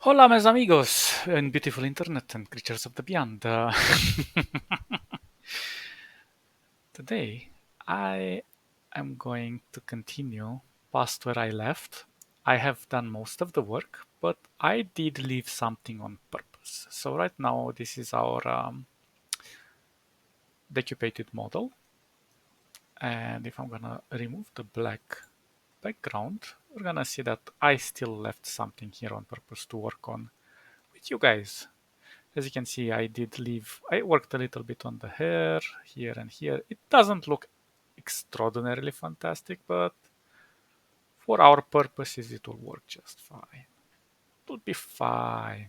Hola, mis amigos, and beautiful internet and creatures of the beyond. Today, I am going to continue past where I left. I have done most of the work, but I did leave something on purpose. So right now, this is our decupated model. And if I'm gonna remove the black background, we're gonna see that I still left something here on purpose to work on with you guys. As you can see, I worked a little bit on the hair here and here. It doesn't look extraordinarily fantastic, but for our purposes, it will work just fine. It will be fine.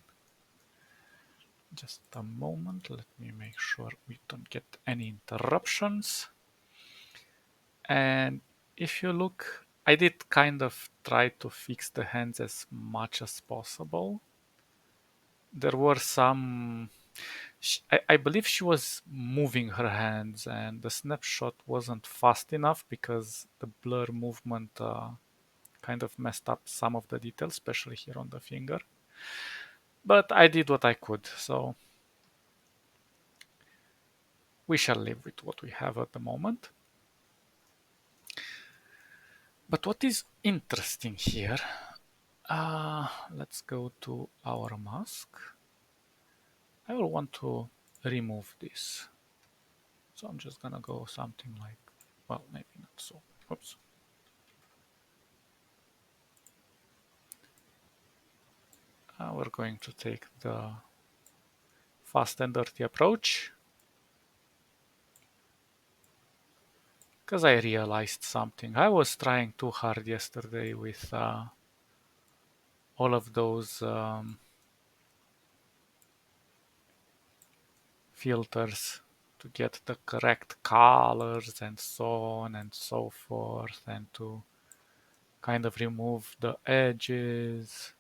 Just a moment, let me make sure we don't get any interruptions. And if you look, I did kind of try to fix the hands as much as possible. There were some I believe she was moving her hands and the snapshot wasn't fast enough because the blur movement kind of messed up some of the details, especially here on the finger. But I did what I could, so we shall live with what we have at the moment. But what is interesting here, let's go to our mask. I will want to remove this. So I'm just gonna go something like, well, maybe not so. Oops. We're going to take the fast and dirty approach because I realized something. I was trying too hard yesterday with all of those filters to get the correct colors and so on and so forth, and to kind of remove the edges.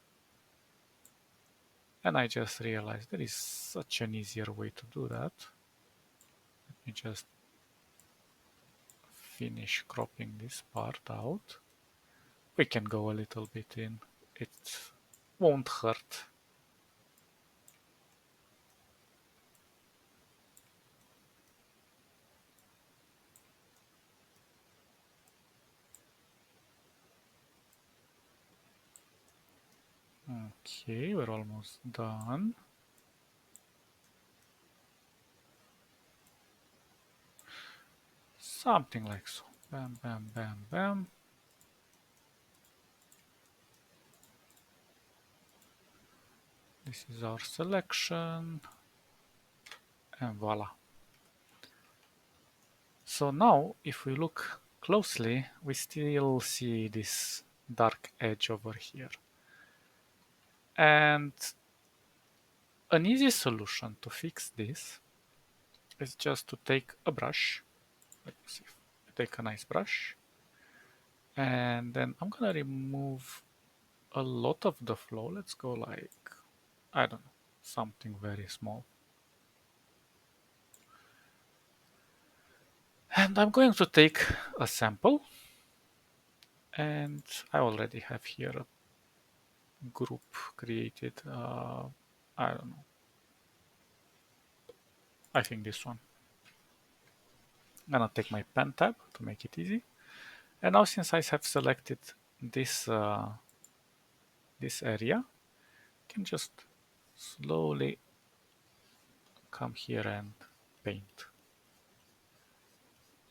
And I just realized there is such an easier way to do that. Let me just finish cropping this part out. We can go a little bit in. It won't hurt. Okay, we're almost done. Something like so. Bam, bam, bam, bam. This is our selection. And voila. So now, if we look closely, we still see this dark edge over here. And an easy solution to fix this is just to take a brush. Let me see. Take a nice brush. And then I'm gonna remove a lot of the flow. Let's go like, I don't know, something very small. And I'm going to take a sample, and I already have here a group created. I don't know. I think this one. I'm gonna take my pen tab to make it easy. And now since I have selected this this area, I can just slowly come here and paint.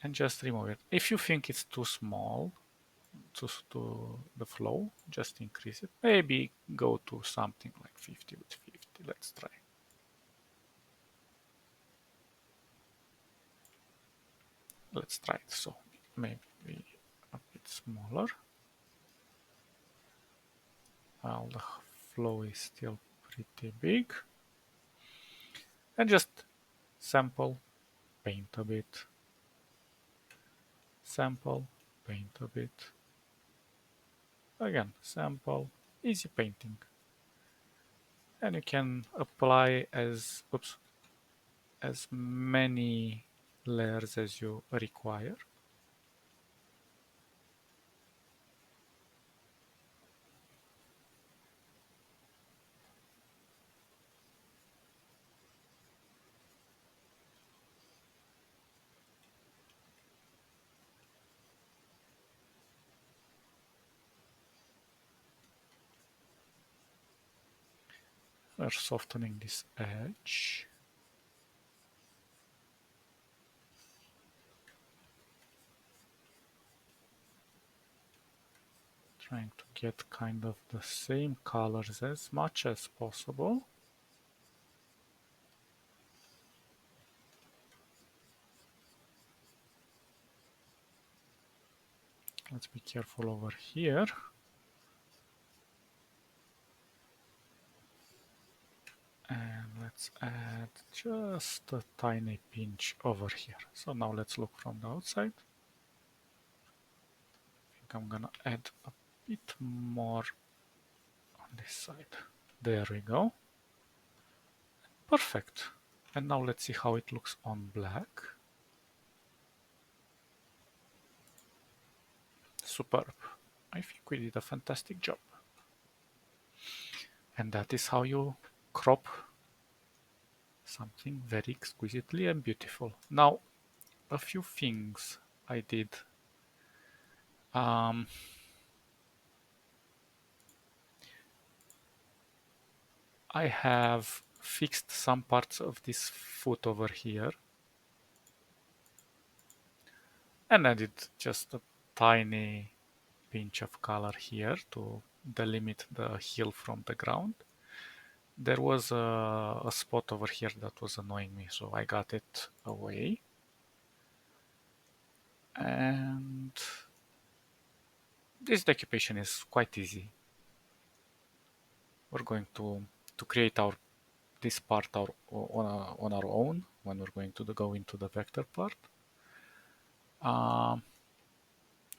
And just remove it. If you think it's too small, to the flow, just increase it. Maybe go to something like 50 with 50. Let's try. Let's try it. So maybe a bit smaller. Well, the flow is still pretty big. And just sample, paint a bit. Sample, paint a bit. Again, sample, easy painting. And you can apply as many layers as you require. We're softening this edge. Trying to get kind of the same colors as much as possible. Let's be careful over here. And let's add just a tiny pinch over here. So now let's look from the outside. I think I'm gonna add a bit more on this side. There we go. Perfect. And now let's see how it looks on black. Superb. I think we did a fantastic job. And that is how you crop something very exquisitely and beautiful. Now, a few things I did. I have fixed some parts of this foot over here and added just a tiny pinch of color here to delimit the heel from the ground. There was a spot over here that was annoying me, so I got it away. And this decoupage is quite easy. We're going to create this part on our own when we're going to go into the vector part.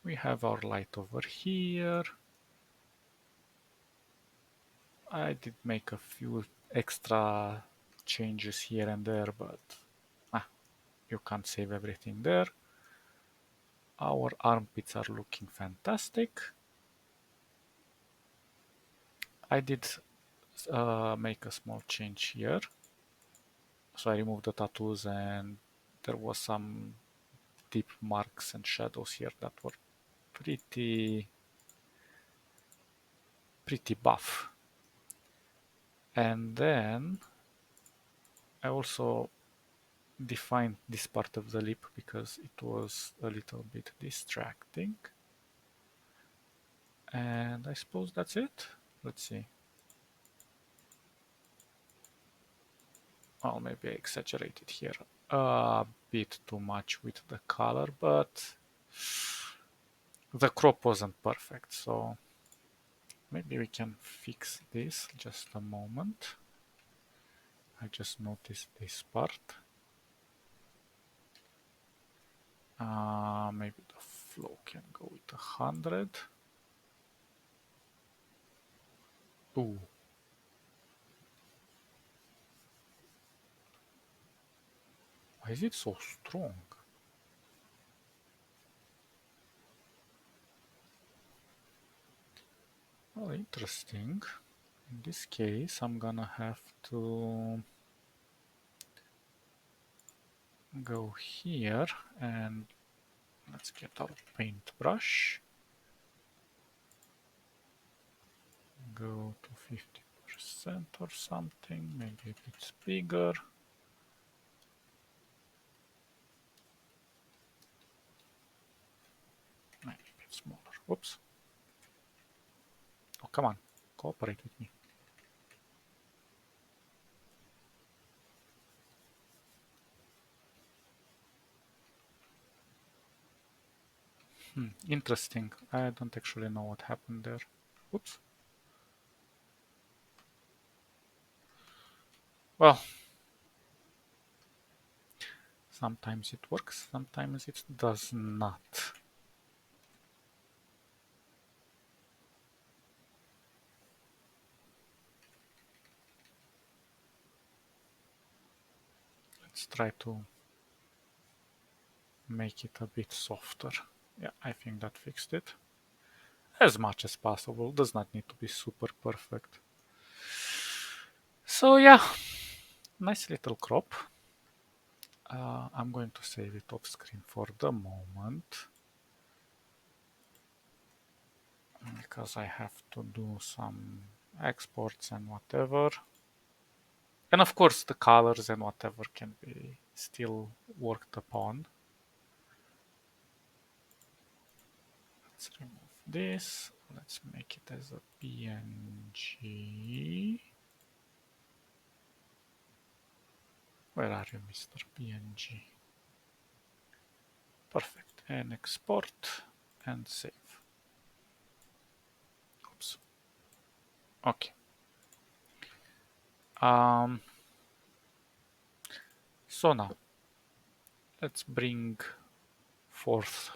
We have our light over here. I did make a few extra changes here and there, but you can't save everything there. Our armpits are looking fantastic. I did make a small change here. So I removed the tattoos and there was some deep marks and shadows here that were pretty buff. And then I also defined this part of the lip because it was a little bit distracting. And I suppose that's it. Let's see. Well, maybe I exaggerated here a bit too much with the color, but the crop wasn't perfect, so maybe we can fix this. Just a moment. I just noticed this part. Maybe the flow can go with 100. Ooh. Why is it so strong? Well, interesting. In this case, I'm gonna have to go here and let's get our paintbrush. Go to 50% or something, maybe a bit bigger. Maybe a bit smaller. Whoops. Oh, come on. Cooperate with me. Interesting. I don't actually know what happened there. Oops. Well, sometimes it works, sometimes it does not. Let's try to make it a bit softer. Yeah, I think that fixed it. As much as possible. Does not need to be super perfect. So yeah, nice little crop. I'm going to save it off screen for the moment because I have to do some exports and whatever. And of course, the colors and whatever can be still worked upon. Let's remove this. Let's make it as a PNG. Where are you, Mr. PNG? Perfect. And export and save. Oops. Okay. So now let's bring forth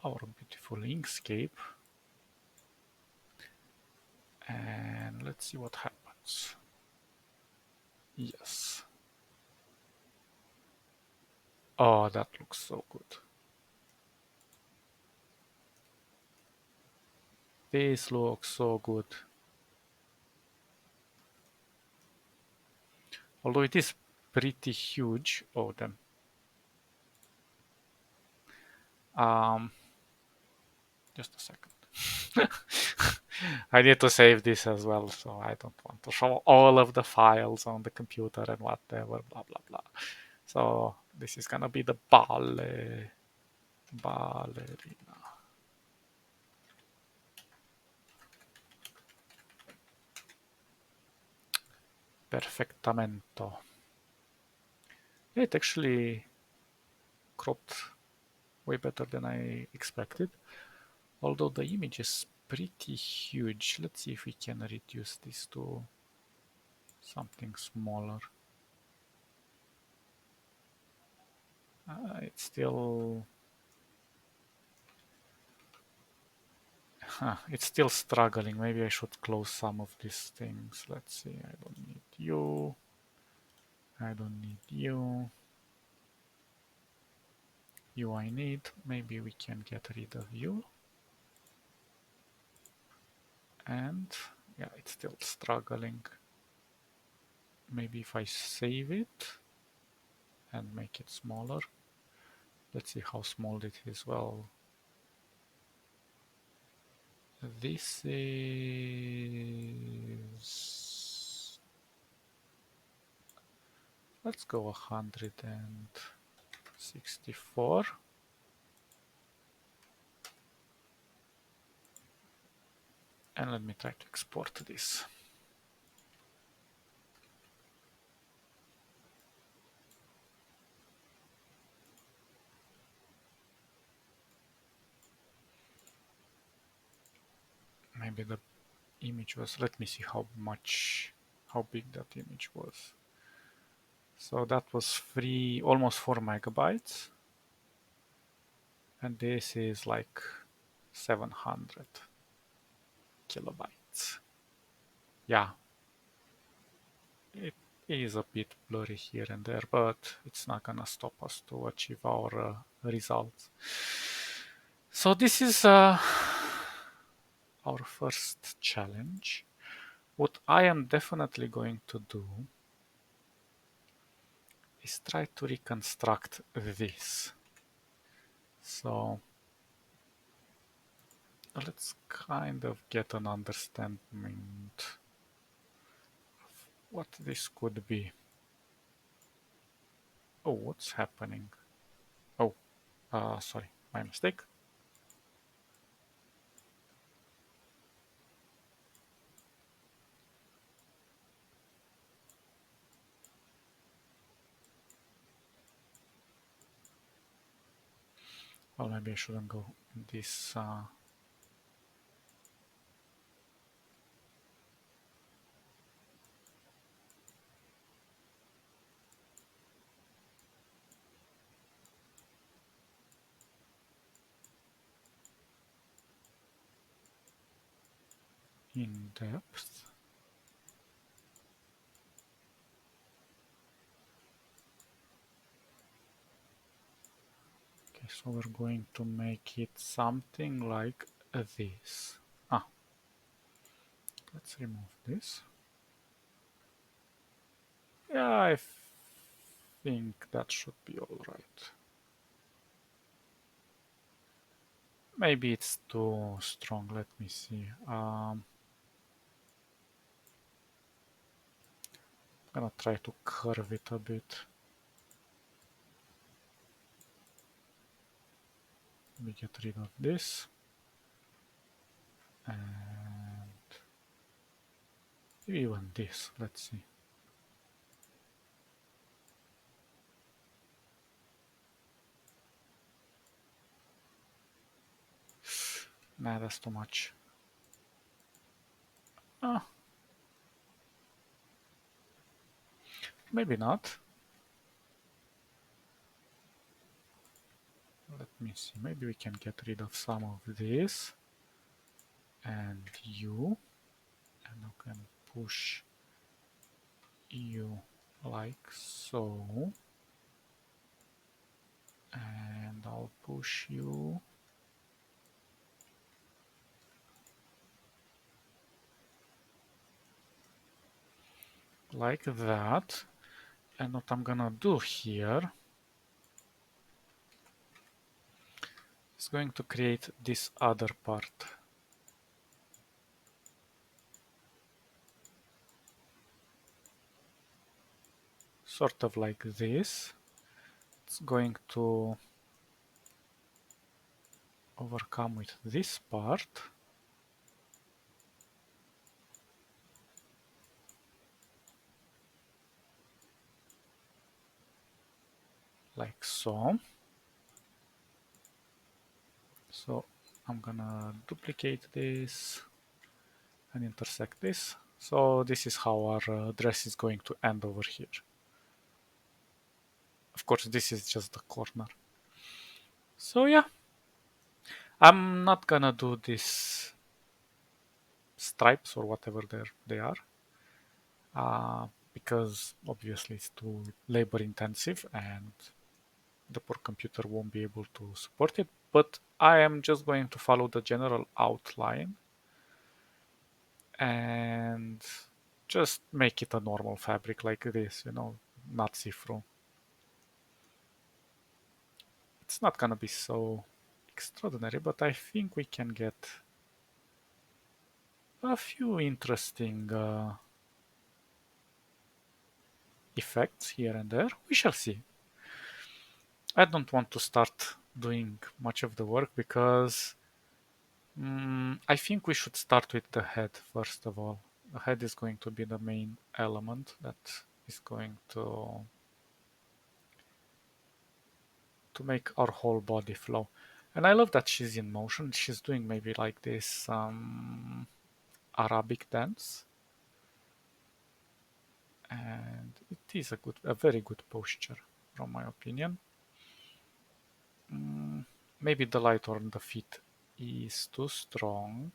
our beautiful Inkscape and let's see what happens. Yes. Oh, that looks so good. This looks so good. Although it is pretty huge. Oh, damn. Um, just a second. I need to save this as well, so I don't want to show all of the files on the computer and whatever, blah, blah, blah. So this is gonna be the ballerina. Perfectamento. It actually cropped way better than I expected. Although the image is pretty huge. Let's see if we can reduce this to something smaller. It's still... it's still struggling. Maybe I should close some of these things. Let's see. I don't need you. I don't need you. You I need. Maybe we can get rid of you. And yeah, it's still struggling. Maybe if I save it and make it smaller. Let's see how small it is. Well, this is... let's go 164. And let me try to export this. Maybe the image was... let me see how big that image was. So that was almost 4 megabytes. And this is like 700 kilobytes. Yeah, it is a bit blurry here and there, but it's not gonna stop us to achieve our results. So this is our first challenge. What I am definitely going to do is try to reconstruct this. So let's kind of get an understanding of what this could be. Oh, what's happening? Oh, sorry, my mistake. Well, maybe I shouldn't go in this. In depth. Okay, so we're going to make it something like this. Let's remove this. Yeah, I think that should be all right. Maybe it's too strong. Let me see. Gonna try to curve it a bit. Let me get rid of this. And even this, let's see. Nah, that's too much. Ah, maybe not. Let me see, maybe we can get rid of some of this. And you. And I can push you like so. And I'll push you like that. And what I'm gonna do here is going to create this other part. Sort of like this. It's going to overcome with this part. Like so. So I'm gonna duplicate this and intersect this. So this is how our dress is going to end over here. Of course, this is just the corner. So yeah, I'm not gonna do this stripes or whatever they are, because obviously it's too labor intensive and the poor computer won't be able to support it. But I am just going to follow the general outline and just make it a normal fabric like this, not see-through. It's not gonna be so extraordinary, but I think we can get a few interesting effects here and there. We shall see. I don't want to start doing much of the work because I think we should start with the head first of all. The head is going to be the main element that is going to make our whole body flow. And I love that she's in motion. She's doing maybe like this Arabic dance. And it is a very good posture, from my opinion. Maybe the light on the feet is too strong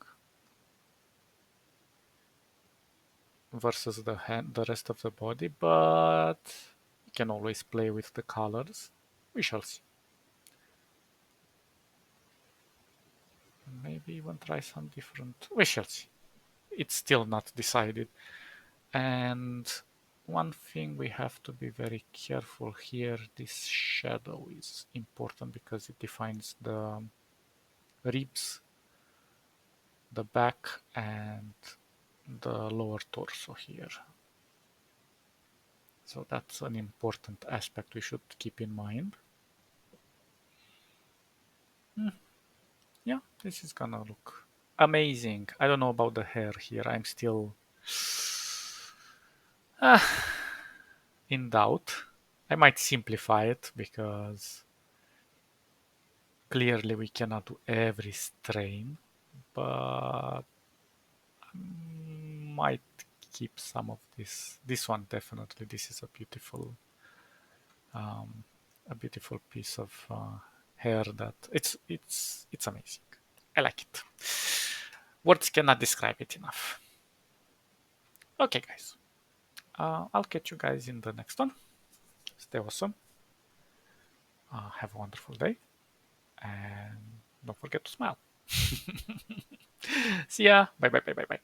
versus the rest of the body, but you can always play with the colors. We shall see. Maybe even try some different. We shall see. It's still not decided. And one thing we have to be very careful here, this shadow is important because it defines the ribs, the back, and the lower torso here. So that's an important aspect we should keep in mind. Yeah, this is gonna look amazing. I don't know about the hair here. I'm still in doubt. I might simplify it because clearly we cannot do every strain, but might keep some of this. This one definitely. This is a beautiful piece of hair that it's amazing. I like it. Words cannot describe it enough. Okay, guys. I'll catch you guys in the next one. Stay awesome. Have a wonderful day. And don't forget to smile. See ya. Bye bye bye bye bye.